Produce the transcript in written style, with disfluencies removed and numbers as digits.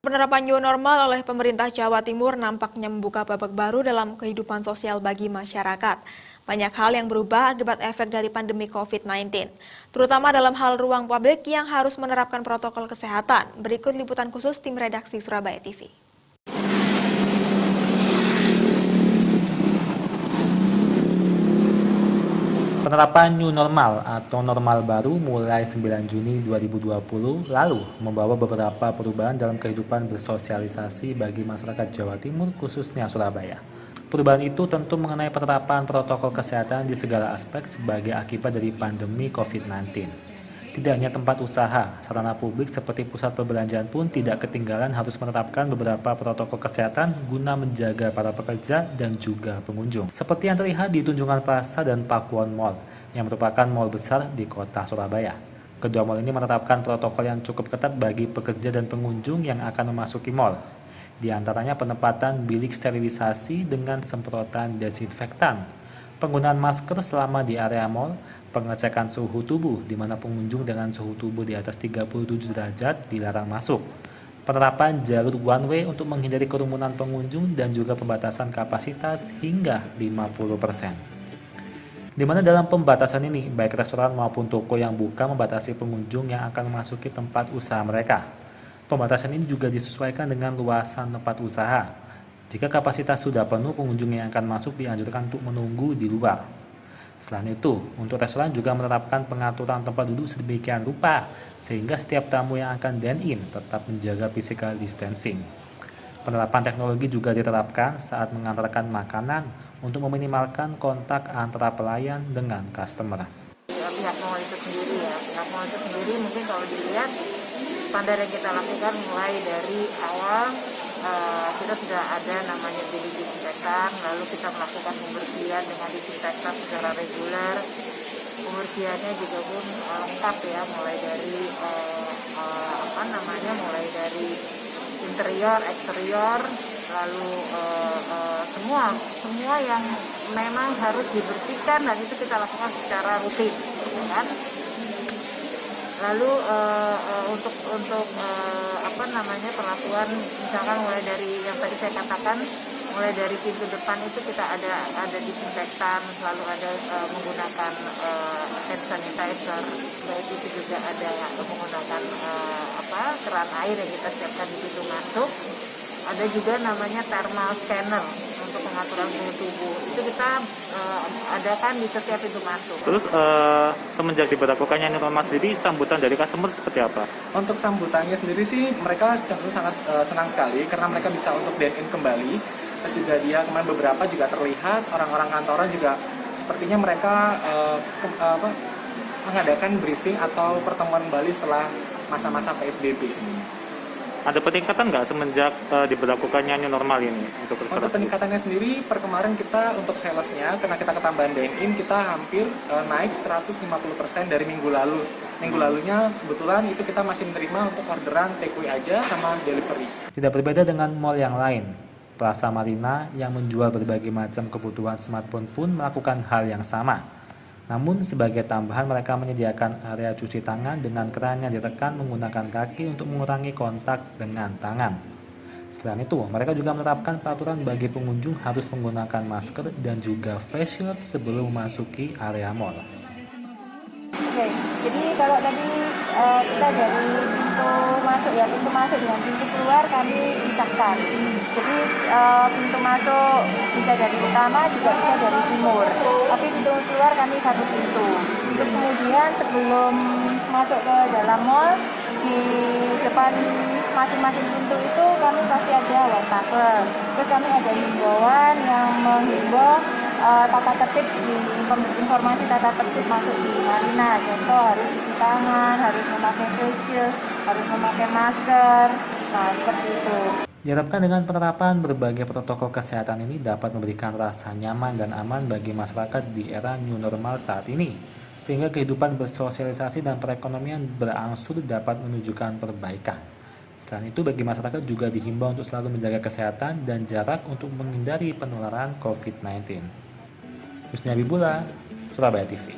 Penerapan new normal oleh pemerintah Jawa Timur nampaknya membuka babak baru dalam kehidupan sosial bagi masyarakat. Banyak hal yang berubah akibat efek dari pandemi COVID-19, terutama dalam hal ruang publik yang harus menerapkan protokol kesehatan. Berikut liputan khusus tim redaksi Surabaya TV. Penerapan new normal atau normal baru mulai 9 Juni 2020 lalu membawa beberapa perubahan dalam kehidupan bersosialisasi bagi masyarakat Jawa Timur khususnya Surabaya. Perubahan itu tentu mengenai penerapan protokol kesehatan di segala aspek sebagai akibat dari pandemi COVID-19. Tidak hanya tempat usaha, sarana publik seperti pusat perbelanjaan pun tidak ketinggalan harus menerapkan beberapa protokol kesehatan guna menjaga para pekerja dan juga pengunjung. Seperti yang terlihat di Tunjungan Plaza dan Pakuwon Mall, yang merupakan mal besar di kota Surabaya. Kedua mal ini menerapkan protokol yang cukup ketat bagi pekerja dan pengunjung yang akan memasuki mal. Di antaranya penempatan bilik sterilisasi dengan semprotan desinfektan, penggunaan masker selama di area mal, pengecekan suhu tubuh di mana pengunjung dengan suhu tubuh di atas 37 derajat dilarang masuk, penerapan jalur one way untuk menghindari kerumunan pengunjung dan juga pembatasan kapasitas hingga 50%. Di mana dalam pembatasan ini, baik restoran maupun toko yang buka membatasi pengunjung yang akan memasuki tempat usaha mereka. Pembatasan ini juga disesuaikan dengan luasan tempat usaha. Jika kapasitas sudah penuh, pengunjung yang akan masuk dianjurkan untuk menunggu di luar. Selain itu, untuk restoran juga menerapkan pengaturan tempat duduk sedemikian rupa, sehingga setiap tamu yang akan dine-in tetap menjaga physical distancing. Penerapan teknologi juga diterapkan saat mengantarkan makanan untuk meminimalkan kontak antara pelayan dengan customer. Pihak mall itu sendiri mungkin kalau dilihat standar yang kita lakukan mulai dari awal kita sudah ada namanya bilik disinfektan, lalu kita melakukan pembersihan dengan disinfektan secara reguler. Pembersihannya juga pun lengkap ya, mulai dari mulai dari interior, eksterior, lalu semua yang memang harus dibersihkan dan itu kita lakukan secara rutin, ya kan? Lalu untuk perlakuan misalkan mulai dari yang tadi saya katakan, mulai dari pintu depan itu kita ada disinfektan, selalu ada menggunakan hand sanitizer, baik itu juga ada menggunakan keran air yang kita siapkan di pintu masuk. Ada juga namanya thermal scanner untuk pengaturan suhu tubuh. Itu kita adakan di setiap pintu masuk. Terus semenjak diberlakukannya new normal sendiri, sambutan dari customer seperti apa? Untuk sambutannya sendiri sih mereka cenderung sangat senang sekali karena mereka bisa untuk dine-in kembali. Terus juga dia kemarin beberapa juga terlihat orang-orang kantoran juga sepertinya mereka mengadakan briefing atau pertemuan kembali setelah masa-masa PSBB. Ada peningkatan nggak semenjak diberlakukannya new normal ini untuk restoran? Untuk peningkatannya sendiri, per kemarin kita untuk salesnya, karena kita ketambahan dine-in, kita hampir naik 150% dari minggu lalu. Minggu lalunya kebetulan itu kita masih menerima untuk orderan take away aja sama delivery. Tidak berbeda dengan mall yang lain. Plaza Marina yang menjual berbagai macam kebutuhan smartphone pun melakukan hal yang sama. Namun sebagai tambahan mereka menyediakan area cuci tangan dengan keran yang ditekan menggunakan kaki untuk mengurangi kontak dengan tangan. Selain itu, mereka juga menerapkan peraturan bagi pengunjung harus menggunakan masker dan juga face shield sebelum memasuki area mall. Oke, jadi kalau tadi kita dari pintu masuk dengan pintu keluar kami pisahkan. Jadi pintu masuk bisa dari utama juga bisa dari timur. Tapi pintu keluar kami satu pintu. Terus kemudian sebelum masuk ke dalam mall, di depan masing-masing pintu itu kami pasti ada wastafel. Terus kami ada himbauan yang menghimbau tata tertib, informasi tata tertib masuk di Marina. Contoh harus cuci tangan, harus memakai face shield, harus memakai masker. Nah, seperti itu. Diharapkan dengan penerapan berbagai protokol kesehatan ini dapat memberikan rasa nyaman dan aman bagi masyarakat di era new normal saat ini, sehingga kehidupan bersosialisasi dan perekonomian berangsur dapat menunjukkan perbaikan. Selain itu, bagi masyarakat juga dihimbau untuk selalu menjaga kesehatan dan jarak untuk menghindari penularan COVID-19. Husni Habibullah, Surabaya TV.